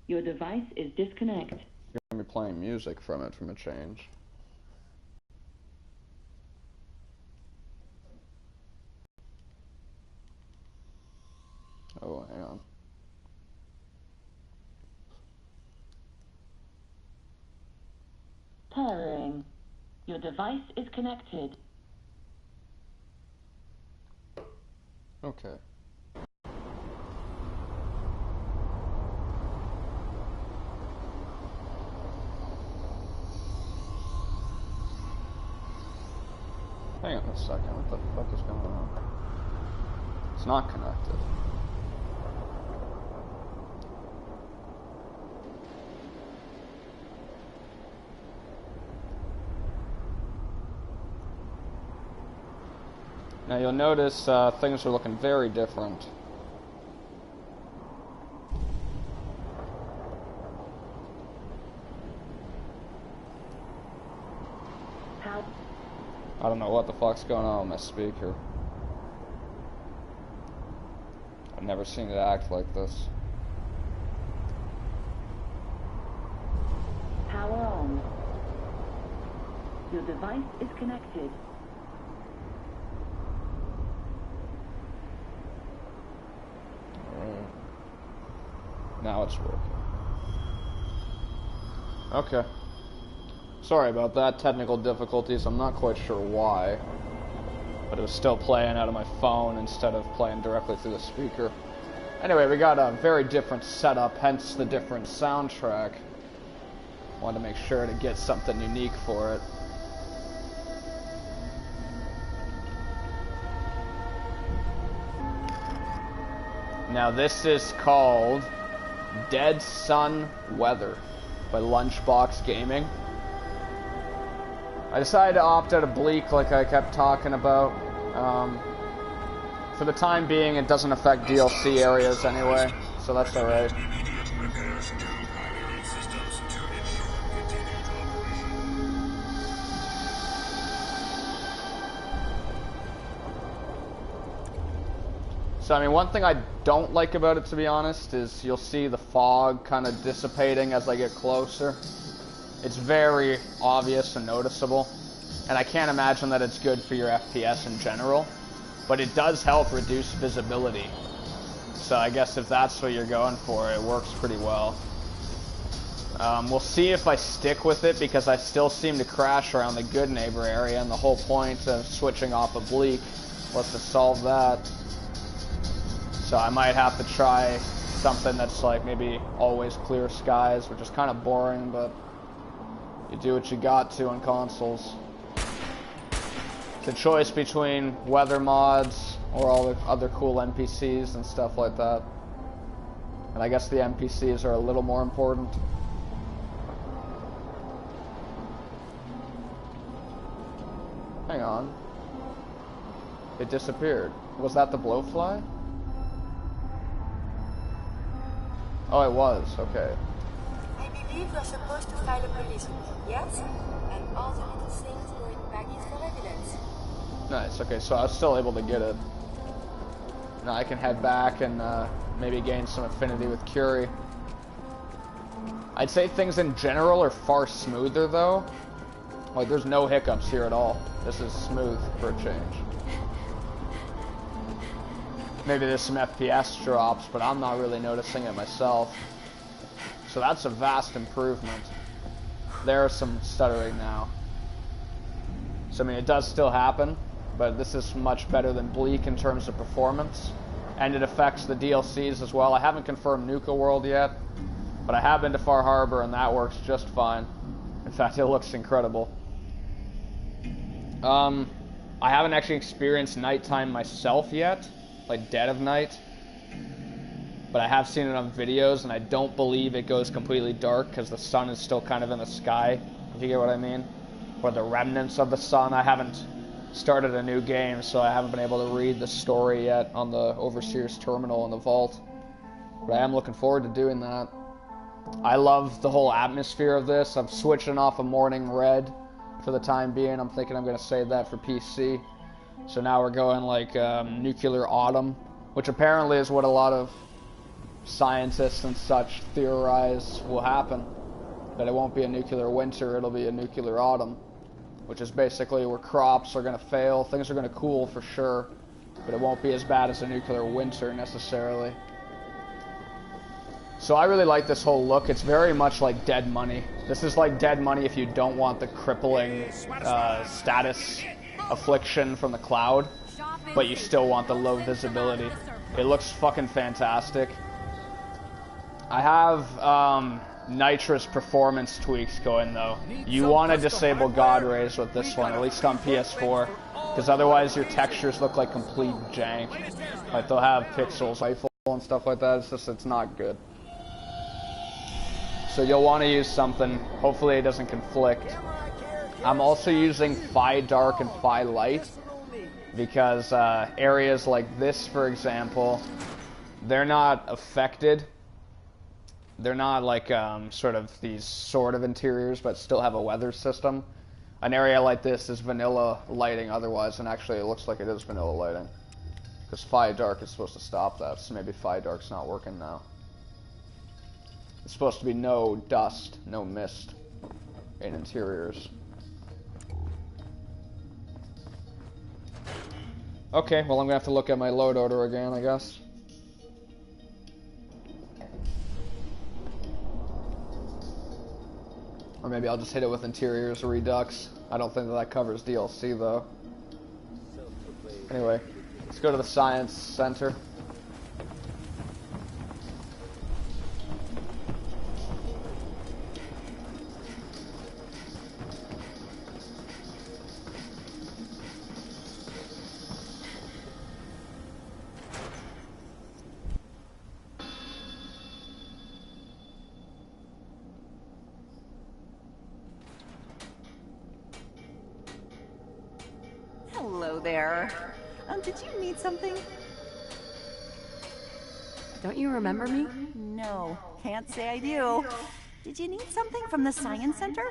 Your device is disconnected. You're gonna be playing music from it from a change. Oh, hang on. Pairing. Your device is connected. Okay. Hang on a second, what the fuck is going on? It's not connected. Now you'll notice things are looking very different. How? I don't know what the fuck's going on with my speaker. I've never seen it act like this. Power on. Your device is connected. Alright. Now it's working. Okay. Sorry about that, technical difficulties, I'm not quite sure why. But it was still playing out of my phone instead of playing directly through the speaker. Anyway, we got a very different setup, hence the different soundtrack. Wanted to make sure to get something unique for it. Now this is called Dead Sun Weather by Lunchbox Gaming. I decided to opt out of Bleak like I kept talking about. For the time being, it doesn't affect DLC areas anyway, so that's alright. So, I mean, one thing I don't like about it, to be honest, is you'll see the fog kind of dissipating as I get closer. It's very obvious and noticeable, and I can't imagine that it's good for your FPS in general, but it does help reduce visibility. So I guess if that's what you're going for, it works pretty well. We'll see if I stick with it, because I still seem to crash around the Good Neighbor area, and the whole point of switching off of Bleak was to solve that. So I might have to try something that's like maybe always clear skies, which is kind of boring, but you do what you got to on consoles. It's a choice between weather mods or all the other cool NPCs and stuff like that. And I guess the NPCs are a little more important. Hang on. It disappeared. Was that the blowfly? Oh, it was. Okay. I believe you're supposed to file a police report, yes? And all the little things going back is for evidence. Nice. Okay, so I was still able to get it. Now I can head back and maybe gain some affinity with Curie. I'd say things in general are far smoother, though. Like, there's no hiccups here at all. This is smooth for a change. Maybe there's some FPS drops, but I'm not really noticing it myself. So that's a vast improvement. There's some stuttering now. So I mean, it does still happen, but this is much better than Bleak in terms of performance. And it affects the DLCs as well. I haven't confirmed Nuka World yet, but I have been to Far Harbor and that works just fine. In fact, it looks incredible. I haven't actually experienced nighttime myself yet, like dead of night, but I have seen it on videos, and I don't believe it goes completely dark because the sun is still kind of in the sky, if you get what I mean, or the remnants of the sun. I haven't started a new game, so I haven't been able to read the story yet on the Overseer's Terminal in the vault, but I am looking forward to doing that. I love the whole atmosphere of this. I'm switching off of Morning Red for the time being. I'm thinking I'm going to save that for PC. So now we're going like Nuclear Autumn which apparently is what a lot of scientists and such theorize will happen. That it won't be a nuclear winter, it'll be a nuclear autumn, which is basically where crops are going to fail, things are going to cool for sure, but it won't be as bad as a nuclear winter necessarily. So I really like this whole look. It's very much like Dead Money. This is like Dead Money if you don't want the crippling status affliction from the cloud, but you still want the low visibility. It looks fucking fantastic. I have nitrous performance tweaks going though. You want to disable God Rays with this one, at least on PS4, because otherwise your textures look like complete jank. Like they'll have pixels, rifle and stuff like that. It's just, it's not good. So you'll want to use something. Hopefully it doesn't conflict. I'm also using Phi Dark and Phi Light because areas like this, for example, they're not affected. They're not like sort of these sort of interiors, but still have a weather system. An area like this is vanilla lighting otherwise, and actually it looks like it is vanilla lighting. Because Phi Dark is supposed to stop that, so maybe Phi Dark's not working now. It's supposed to be no dust, no mist in interiors. Okay, well I'm gonna have to look at my load order again, I guess. Or maybe I'll just hit it with interiors redux. I don't think that covers DLC though. Anyway, let's go to the Science Center. Hello there. Did you need something? Don't you remember me? No, can't say I do. Did you need something from the Science Center?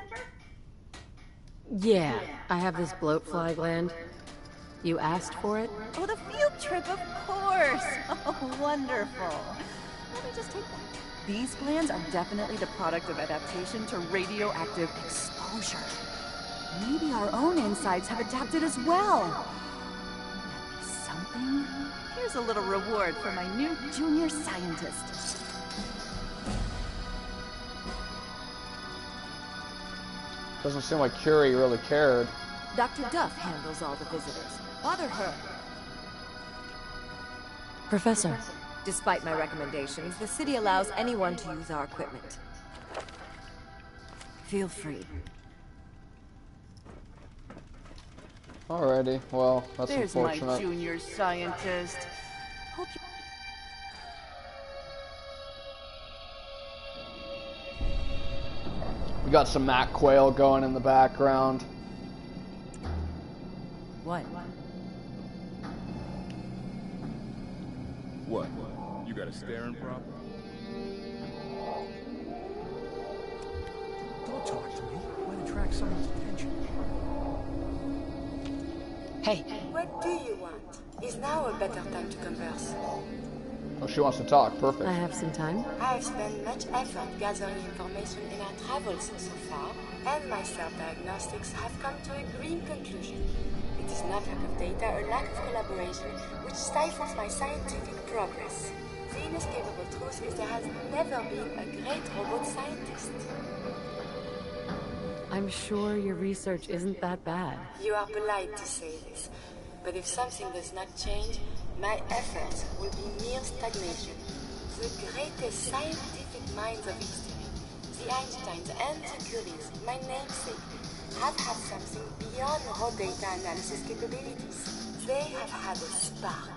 Yeah, I have this bloatfly gland. You asked for it? Oh, the field trip, of course. Oh, wonderful. Let me just take that. These glands are definitely the product of adaptation to radioactive exposure. Maybe our own insides have adapted as well. Something? Here's a little reward for my new junior scientist. Doesn't seem like Curie really cared. Dr. Duff handles all the visitors. Bother her. Professor. Despite my recommendations, the city allows anyone to use our equipment. Feel free. Alrighty, well, that's There's unfortunate. my junior scientist. Hope you... We got some Matt Quayle going in the background. What? What? You got a staring problem? Don't talk to me. Might attract someone's attention. Hey. What do you want? Is now a better time to converse? Oh, she wants to talk. Perfect. I have some time. I have spent much effort gathering information in our travels so far, and my self-diagnostics have come to a grim conclusion. It is not lack of data or lack of collaboration which stifles my scientific progress. The inescapable truth is there has never been a great robot scientist. I'm sure your research isn't that bad. You are polite to say this, but if something does not change, my efforts will be mere stagnation. The greatest scientific minds of history, the Einsteins and the Curies, my namesake, have had something beyond raw data analysis capabilities. They have had a spark.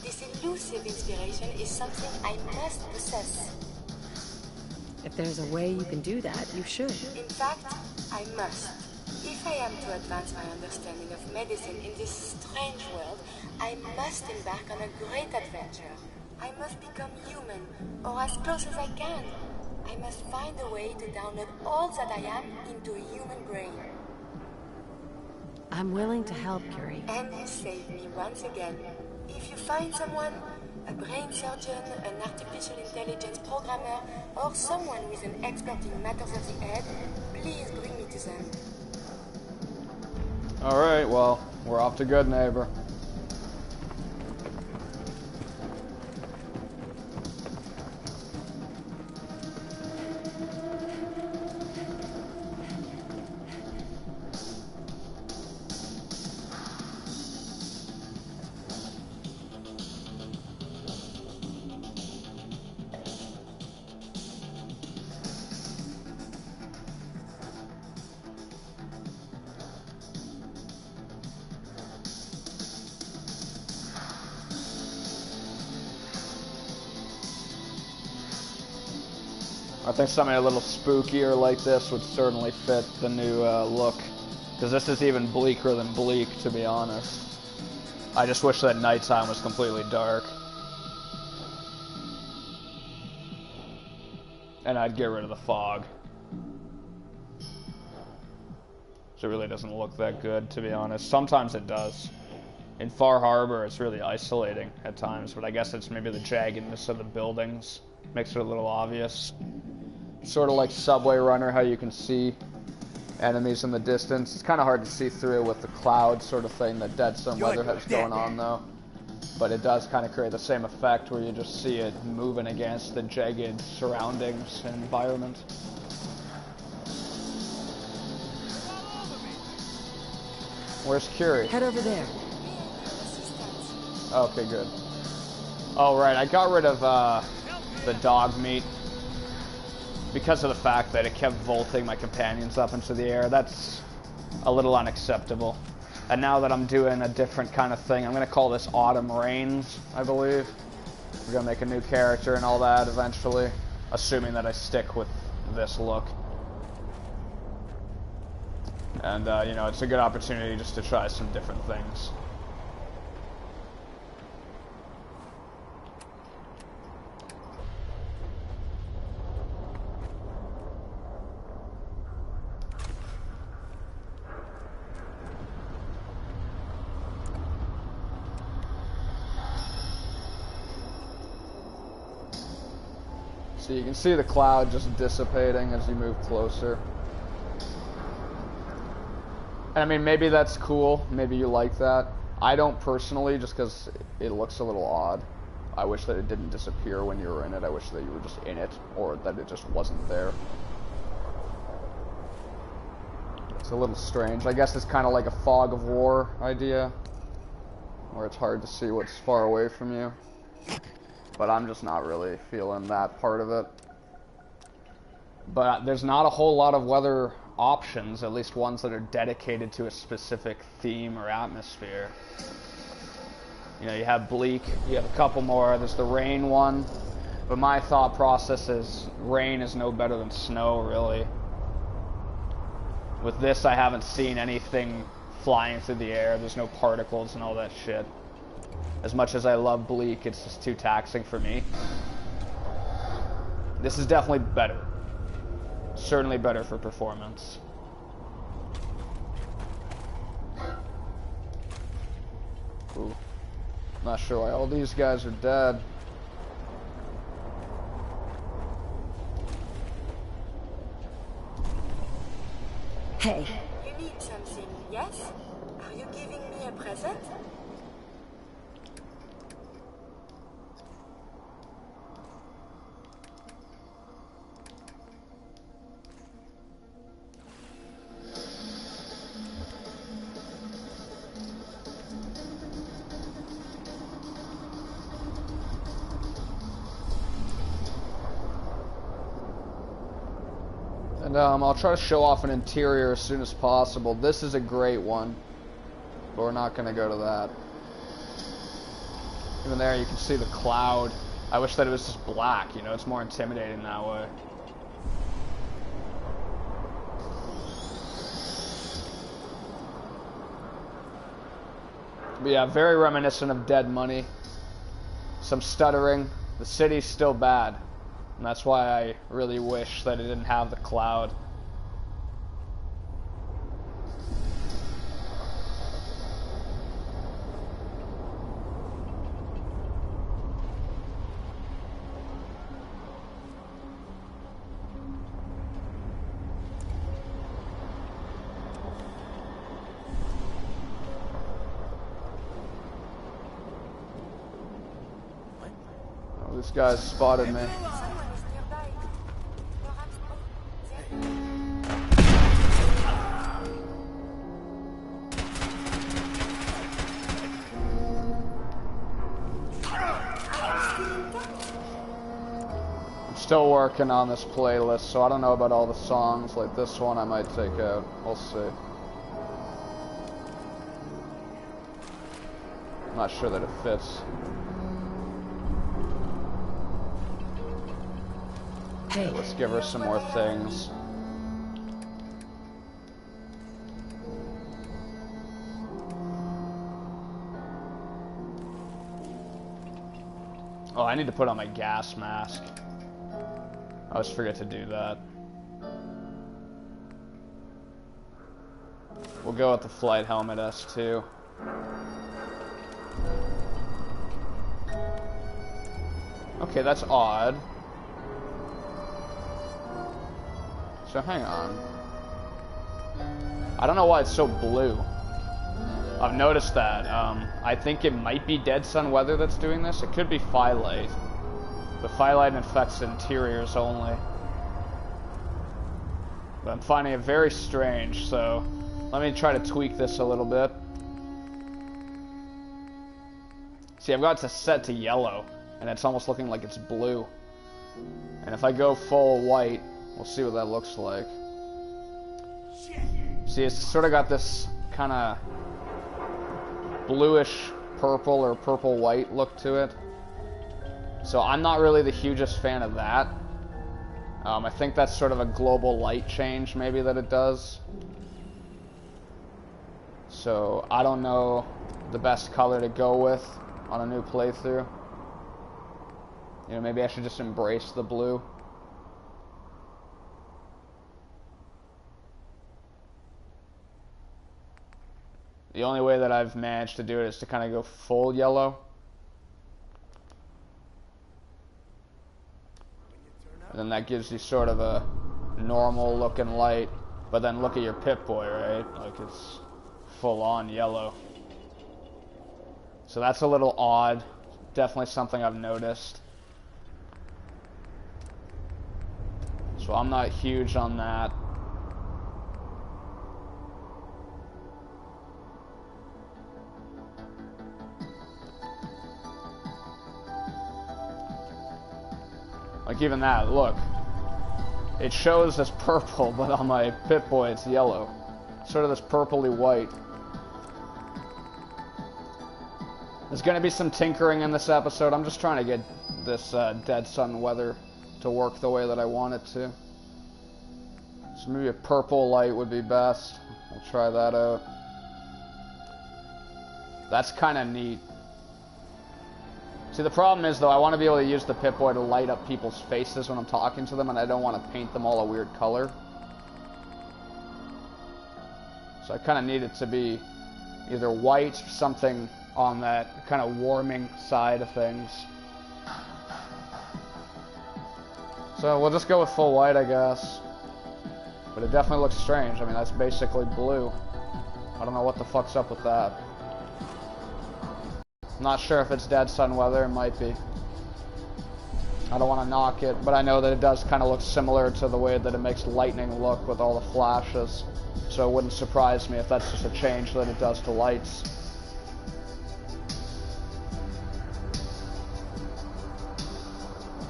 This elusive inspiration is something I must possess. If there's a way you can do that, you should. In fact, I must. If I am to advance my understanding of medicine in this strange world, I must embark on a great adventure. I must become human, or as close as I can. I must find a way to download all that I am into a human brain. I'm willing to help, Curie. And you save me once again. If you find someone, A brain surgeon, an artificial intelligence programmer, or someone with an expert in matters of the head, please bring me to them. Alright, well, we're off to good, neighbor. I think something a little spookier like this would certainly fit the new look. Because this is even bleaker than bleak, to be honest. I just wish that nighttime was completely dark. And I'd get rid of the fog. So it really doesn't look that good, to be honest. Sometimes it does. In Far Harbor, it's really isolating at times, but I guess it's maybe the jaggedness of the buildings makes it a little obvious. Sort of like Subway Runner, how you can see enemies in the distance. It's kind of hard to see through with the cloud sort of thing that Dead Sun Weather has going on, though. But it does kind of create the same effect where you just see it moving against the jagged surroundings and environment. Where's Curie? Head over there. Okay, good. Oh, right, I got rid of the dog meat because of the fact that it kept vaulting my companions up into the air. That's a little unacceptable. And now that I'm doing a different kind of thing, I'm going to call this Autumn Rains, I believe. We're going to make a new character and all that eventually, assuming that I stick with this look. And, you know, it's a good opportunity just to try some different things. So you can see the cloud just dissipating as you move closer. And I mean, maybe that's cool. Maybe you like that. I don't personally, just because it looks a little odd. I wish that it didn't disappear when you were in it. I wish that you were just in it, or that it just wasn't there. It's a little strange. I guess it's kind of like a fog of war idea, where it's hard to see what's far away from you. But I'm just not really feeling that part of it. But there's not a whole lot of weather options, at least ones that are dedicated to a specific theme or atmosphere. You know, you have bleak, you have a couple more, there's the rain one. But my thought process is rain is no better than snow, really. With this, I haven't seen anything flying through the air, there's no particles and all that shit. As much as I love bleak, it's just too taxing for me. This is definitely better. Certainly better for performance. Ooh. Not sure why all these guys are dead. Hey. You need something, yes? Are you giving me a present? And I'll try to show off an interior as soon as possible. This is a great one, but we're not going to go to that. Even there you can see the cloud. I wish that it was just black, you know, it's more intimidating that way. But yeah, very reminiscent of Dead Money. Some stuttering. The city's still bad. And that's why I really wish that it didn't have the cloud. This guy's spotted me. Someone is nearby. Perhaps. Oh, there. I'm still working on this playlist, so I don't know about all the songs. Like this one I might take out. We'll see. I'm not sure that it fits. Hey, Let's give her some more things. Oh, I need to put on my gas mask. I always forget to do that. We'll go with the flight helmet S2. Okay, that's odd. So hang on. I don't know why it's so blue. I've noticed that. I think it might be dead sun weather that's doing this. It could be firelight. But firelight affects interiors only. But I'm finding it very strange, so let me try to tweak this a little bit. See, I've got it set to yellow, and it's almost looking like it's blue. And if I go full white, we'll see what that looks like. See, it's sort of got this kind of bluish purple or purple white look to it. So I'm not really the hugest fan of that. I think that's sort of a global light change maybe that it does. So I don't know the best color to go with on a new playthrough. You know, maybe I should just embrace the blue. The only way that I've managed to do it is to kind of go full yellow. And then that gives you sort of a normal looking light. But then look at your Pip-Boy, right? Like it's full on yellow. So that's a little odd. Definitely something I've noticed. So I'm not huge on that. Like even that, look. It shows as purple, but on my Pip-Boy it's yellow. Sort of this purpley white. There's gonna be some tinkering in this episode. I'm just trying to get this dead sun weather to work the way that I want it to. So maybe a purple light would be best. We'll try that out. That's kind of neat. See, the problem is, though, I want to be able to use the Pip-Boy to light up people's faces when I'm talking to them, and I don't want to paint them all a weird color. So I kind of need it to be either white or something on that kind of warming side of things. So we'll just go with full white, I guess. But it definitely looks strange. I mean, that's basically blue. I don't know what the fuck's up with that. Not sure if it's dead sun weather, it might be. I don't want to knock it, but I know that it does kind of look similar to the way that it makes lightning look with all the flashes. So it wouldn't surprise me if that's just a change that it does to lights.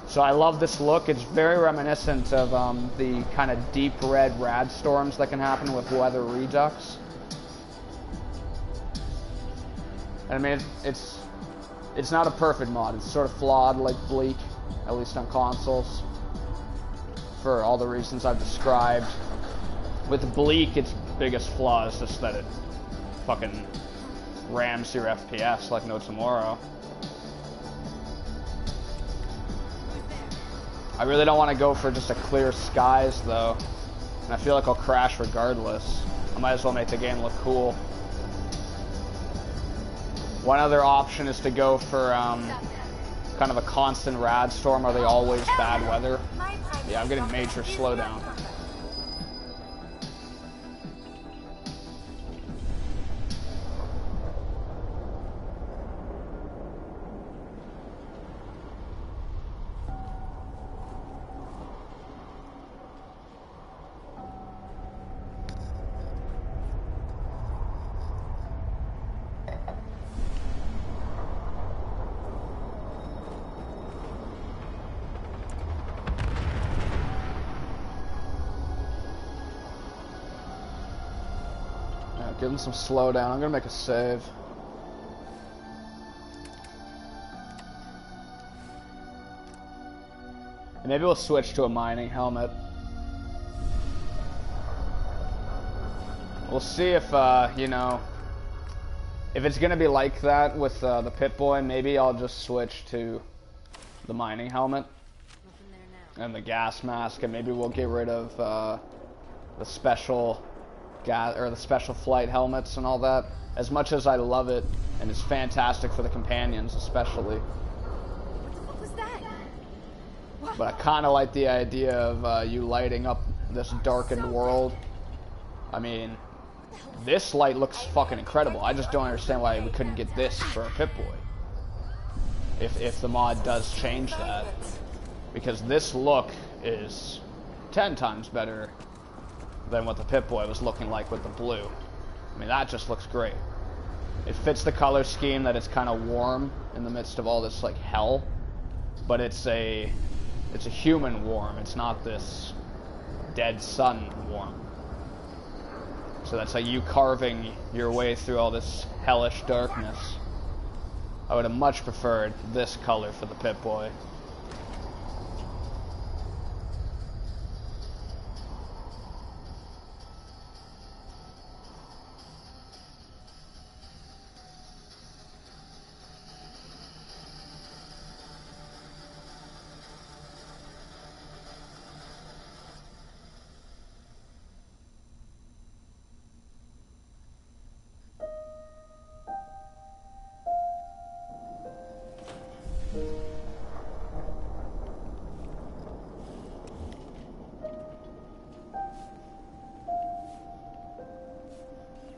So I love this look. It's very reminiscent of the kind of deep red rad storms that can happen with weather redux. I mean, it's not a perfect mod. It's sort of flawed, like Bleak, at least on consoles, for all the reasons I've described. With Bleak, its biggest flaw is just that it fucking rams your FPS like no tomorrow. I really don't want to go for just a clear skies, though, and I feel like I'll crash regardless. I might as well make the game look cool. One other option is to go for kind of a constant rad storm. Are they always bad weather? Yeah, I'm getting major slowdown. getting some slowdown. I'm gonna make a save. And maybe we'll switch to a mining helmet. We'll see if, you know, if it's gonna be like that with the Pip-Boy, maybe I'll just switch to the mining helmet and the gas mask, and maybe we'll get rid of the special the special flight helmets and all that. As much as I love it, and it's fantastic for the companions especially. What was that? But I kind of like the idea of you lighting up this darkened world. I mean, this light looks fucking incredible. I just don't understand why we couldn't get this for a Pip-Boy. If the mod does change that. Because this look is 10 times better than what the Pip-Boy was looking like with the blue. I mean, that just looks great. It fits the color scheme that it's kind of warm in the midst of all this, like, hell. But it's a human warm. It's not this dead sun warm. So that's like you carving your way through all this hellish darkness. I would have much preferred this color for the Pip-Boy.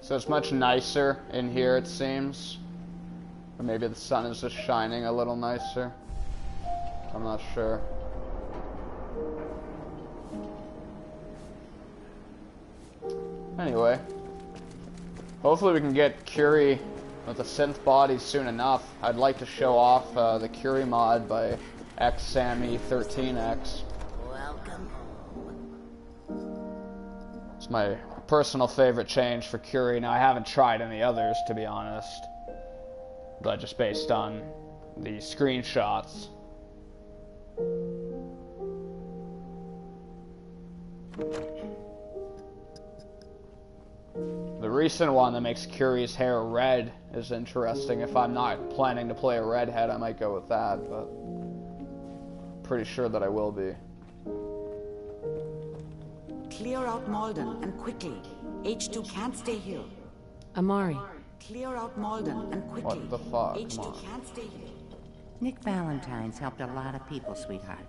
So it's much nicer in here, it seems. Or maybe the sun is just shining a little nicer. I'm not sure. Anyway. Hopefully we can get Curie with a synth body soon enough. I'd like to show off the Curie mod by xsammy13x. Welcome. It's my personal favorite change for Curie. Now, I haven't tried any others, to be honest, but just based on the screenshots. The recent one that makes Curie's hair red is interesting. If I'm not planning to play a redhead, I might go with that, but I'm pretty sure that I will be. Clear out Malden, and quickly. H2 can't stay here. Amari. Clear out Malden, and quickly. What the fuck? Come H2 on. can't stay here. Nick Valentine's helped a lot of people, sweetheart.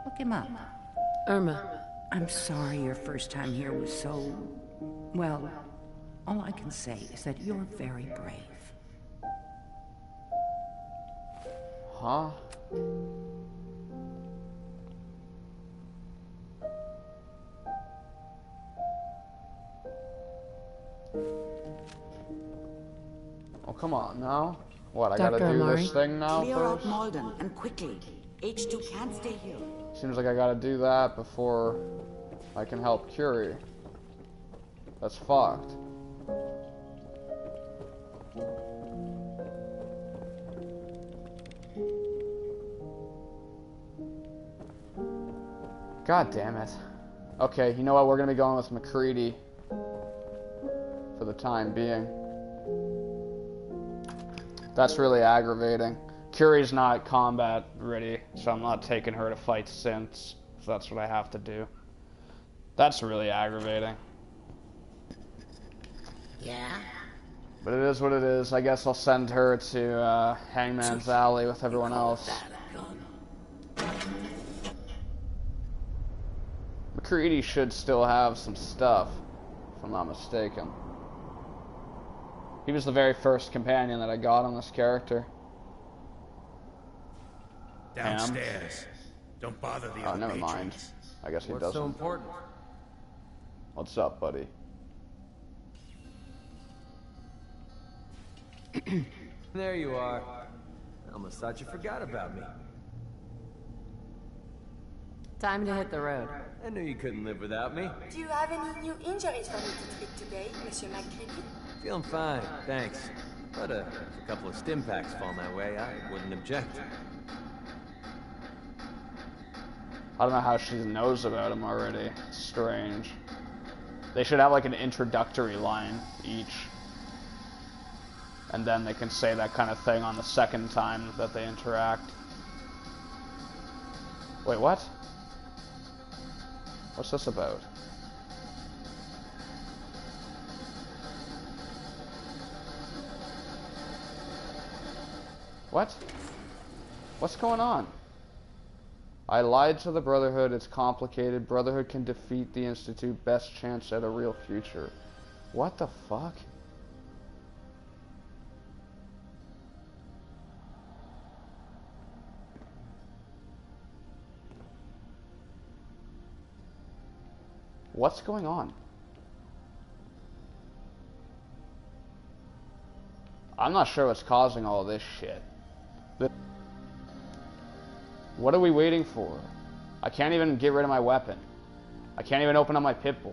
Look him up. Irma. I'm sorry your first time here was so... well, all I can say is that you're very brave. Huh? Oh, come on now. What, I gotta Dr. do Amari? this thing now Clear out first? Malden, and quickly. H2 can't stay here. Seems like I gotta do that before I can help Curie. That's fucked. God damn it. Okay, you know what? We're gonna be going with McCready for the time being. That's really aggravating. Curie's not combat ready, so I'm not taking her to fight synths, so that's what I have to do. That's really aggravating. Yeah? But it is what it is. I guess I'll send her to Hangman's Alley with everyone else. McCready should still have some stuff, if I'm not mistaken. He was the very first companion that I got on this character. Downstairs. Don't bother the Oh, other never mind. patrons. I guess he What's doesn't. so important? What's up, buddy? There you are. I almost thought you forgot about me. Time to hit the road. I knew you couldn't live without me. Do you have any new injuries for me to treat today, Monsieur McCready? Feeling fine, thanks. But if a couple of stim packs fall my way, I wouldn't object. I don't know how she knows about him already. It's strange. They should have like an introductory line each. And then they can say that kind of thing on the second time that they interact. Wait, what? What's this about? What? What's going on? I lied to the Brotherhood. It's complicated. Brotherhood can defeat the Institute. Best chance at a real future. What the fuck? What's going on? I'm not sure what's causing all this shit. What are we waiting for? I can't even get rid of my weapon. I can't even open up my Pip-Boy.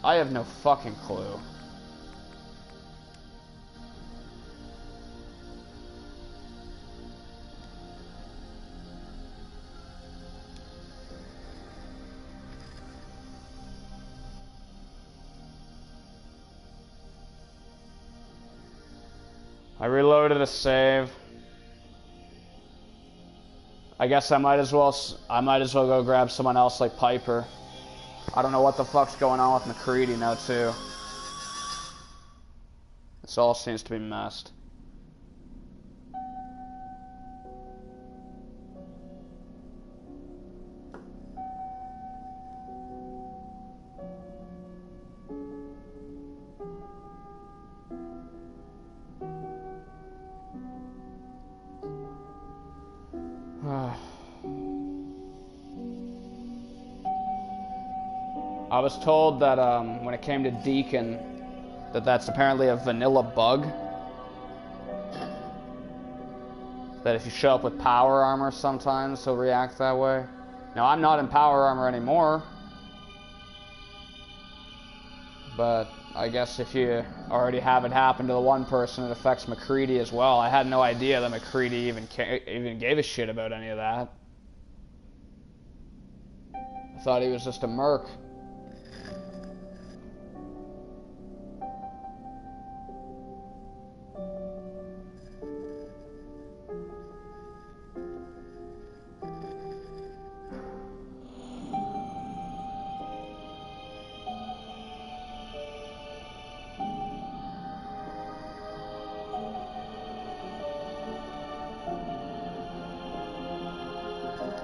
I have no fucking clue. I reloaded a save. I guess I might as well go grab someone else like Piper. I don't know what the fuck's going on with McCready now too. This all seems to be messed. I was told that when it came to Deacon, that's apparently a vanilla bug. That if you show up with power armor sometimes, he'll react that way. Now, I'm not in power armor anymore. But I guess if you already have it happen to the one person, it affects McCready as well. I had no idea that McCready even gave a shit about any of that. I thought he was just a merc.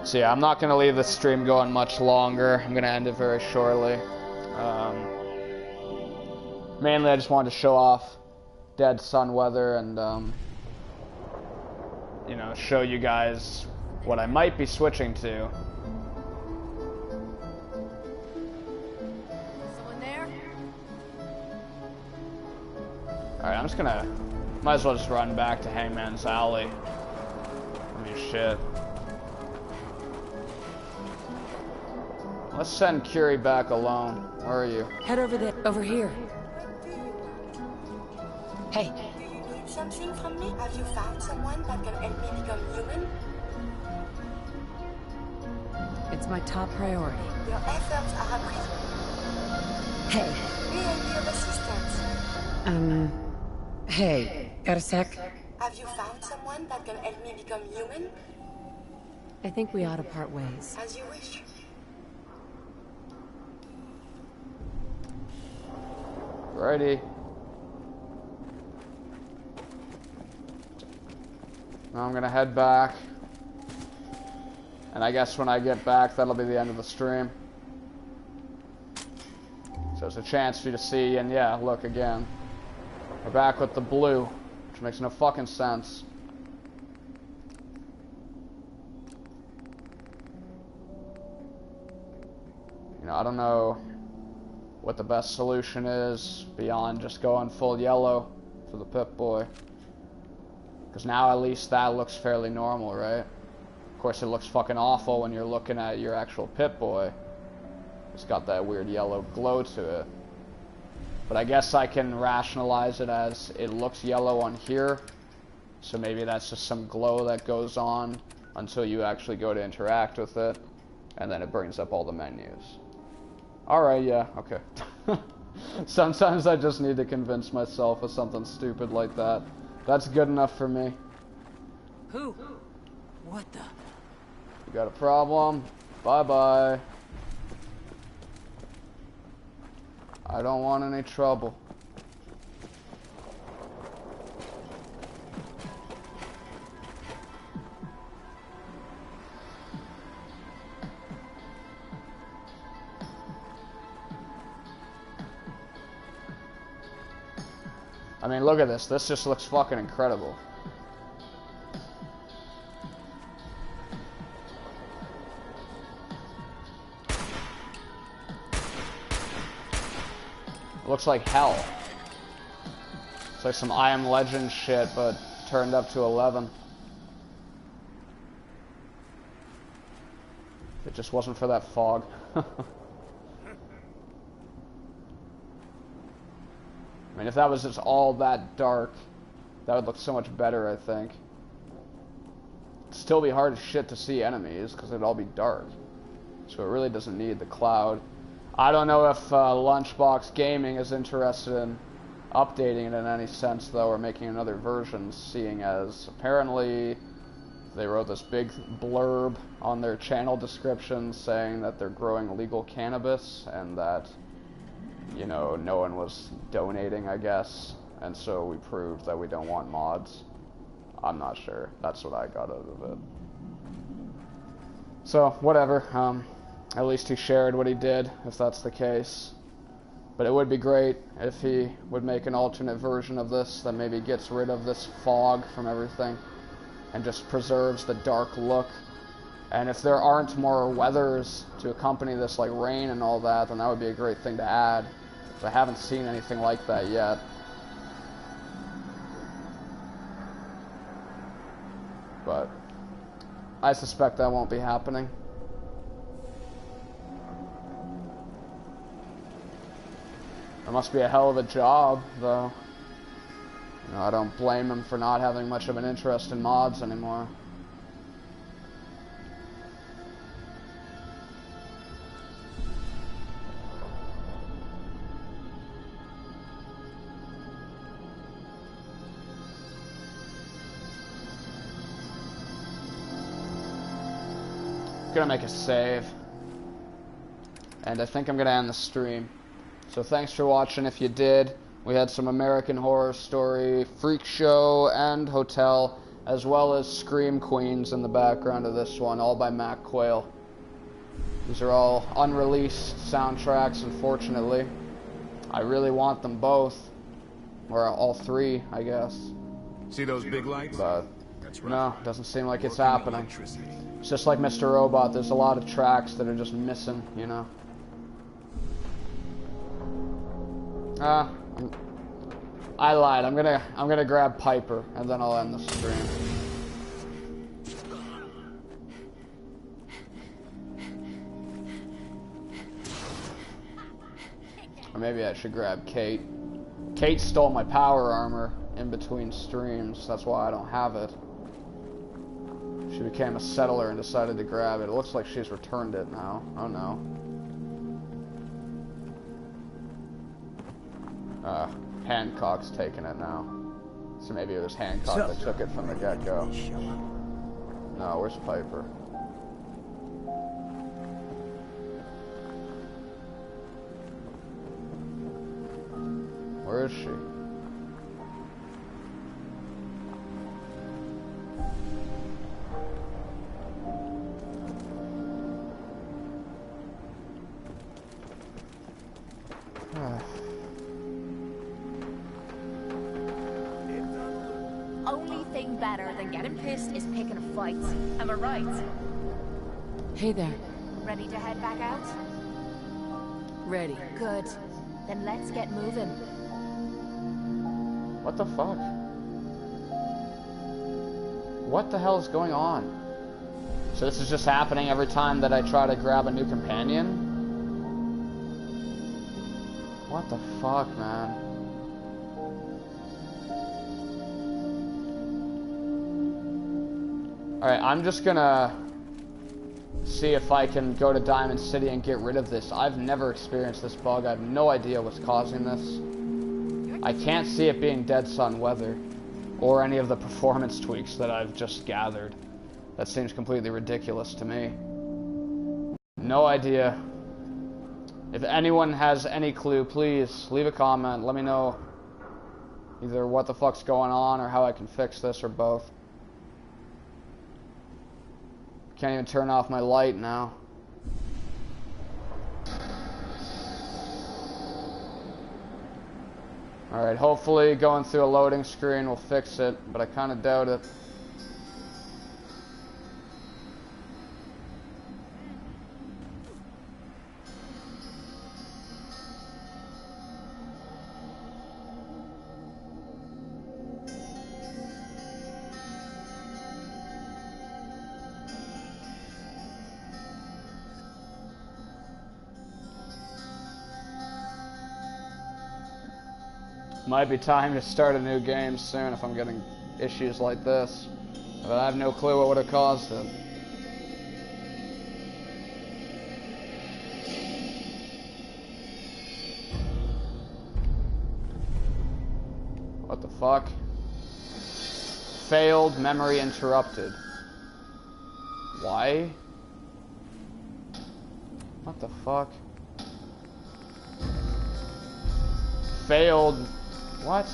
So yeah, I'm not going to leave this stream going much longer. I'm going to end it very shortly. Mainly I just wanted to show off Dead Sun Weather and, you know, show you guys what I might be switching to. Someone there? Alright, I'm just going to... Might as well just run back to Hangman's Alley. I mean, shit. Let's send Curie back alone. Where are you? Head over there. Over here. Hey. Do you need something from me? Have you found someone that can help me become human? It's my top priority. Your efforts are appreciated. Hey. We are in need of assistance. Hey. Got a sec? Have you found someone that can help me become human? I think we ought to part ways. As you wish. Righty. Now I'm gonna head back. And I guess when I get back, that'll be the end of the stream. So it's a chance for you to see, and yeah, look again. We're back with the blue, which makes no fucking sense. You know, I don't know what the best solution is beyond just going full yellow for the Pip-Boy. Because now at least that looks fairly normal, right? Of course, it looks fucking awful when you're looking at your actual Pip-Boy. It's got that weird yellow glow to it. But I guess I can rationalize it as it looks yellow on here. So maybe that's just some glow that goes on until you actually go to interact with it. And then it brings up all the menus. Alright, yeah, okay. Sometimes I just need to convince myself of something stupid like that. That's good enough for me. Who? What the? You got a problem? Bye-bye. I don't want any trouble. I mean, look at this. This just looks fucking incredible. It looks like hell. It's like some I Am Legend shit, but turned up to 11. If it just wasn't for that fog. I mean, if that was just all that dark, that would look so much better, I think. It'd still be hard as shit to see enemies, because it'd all be dark. So it really doesn't need the cloud. I don't know if Lunchbox Gaming is interested in updating it in any sense, though, or making another version, seeing as apparently they wrote this big blurb on their channel description saying that they're growing legal cannabis, and that, you know, no one was donating, I guess, and so we proved that we don't want mods. I'm not sure. That's what I got out of it. So, whatever. At least he shared what he did, if that's the case. But it would be great if he would make an alternate version of this that maybe gets rid of this fog from everything and just preserves the dark look. And if there aren't more weathers to accompany this, like rain and all that, then that would be a great thing to add. I haven't seen anything like that yet. But I suspect that won't be happening. It must be a hell of a job, though. You know, I don't blame him for not having much of an interest in mods anymore. Gonna make a save, and I think I'm gonna end the stream. So thanks for watching. If you did, we had some American Horror Story, Freak Show, and Hotel, as well as Scream Queens in the background of this one, all by Mac Quayle. These are all unreleased soundtracks, unfortunately. I really want them both, or all three, I guess. See those big lights? But That's right. no, doesn't seem like it's Working happening. electricity. It's just like Mr. Robot, there's a lot of tracks that are just missing, you know? I lied. I'm gonna grab Piper, and then I'll end the stream. Or maybe I should grab Kate. Kate stole my power armor in between streams. That's why I don't have it. She became a settler and decided to grab it. It looks like she's returned it now. Oh no. Hancock's taking it now. So maybe it was Hancock that took it from the get-go. No, where's Piper? Where is she? Only thing better than getting pissed is picking a fight. Am I right? Hey there. Ready to head back out? Ready. Good. Then let's get moving. What the fuck? What the hell is going on? So this is just happening every time that I try to grab a new companion? What the fuck, man? Alright, I'm just gonna see if I can go to Diamond City and get rid of this. I've never experienced this bug. I have no idea what's causing this. I can't see it being dead sun weather or any of the performance tweaks that I've just gathered. That seems completely ridiculous to me. No idea. If anyone has any clue, please leave a comment. Let me know either what the fuck's going on or how I can fix this or both. Can't even turn off my light now. Alright, hopefully going through a loading screen will fix it, but I kind of doubt it. Might be time to start a new game soon if I'm getting issues like this. But I have no clue what would have caused it. What the fuck? Failed, memory interrupted. Why? What the fuck? Failed. What?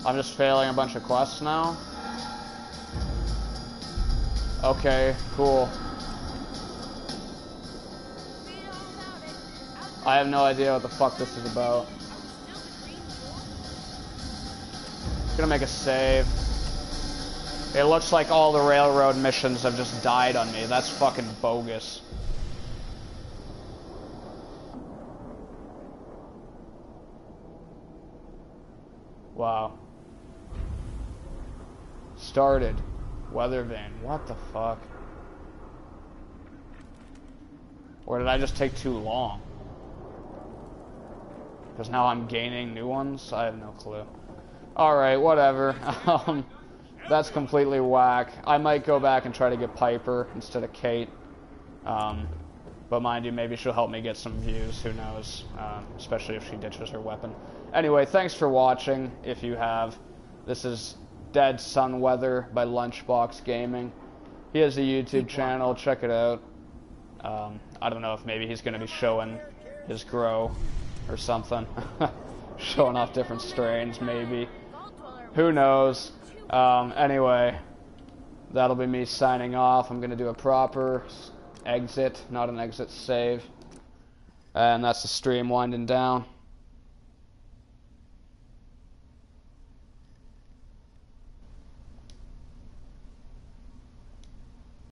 I'm just failing a bunch of quests now? Okay, cool. I have no idea what the fuck this is about. Gonna make a save. It looks like all the railroad missions have just died on me. That's fucking bogus. Wow. Started. Weather vane. What the fuck? Or did I just take too long? Because now I'm gaining new ones? I have no clue. Alright, whatever. That's completely whack. I might go back and try to get Piper instead of Kate. But mind you, maybe she'll help me get some views. Who knows? Especially if she ditches her weapon. Anyway, thanks for watching, if you have. This is Dead Sun Weather by Lunchbox Gaming. He has a YouTube channel, check it out. I don't know if maybe he's going to be showing his grow or something. Showing off different strains, maybe. Who knows? Anyway, that'll be me signing off. I'm going to do a proper exit, not an exit save. And that's the stream winding down.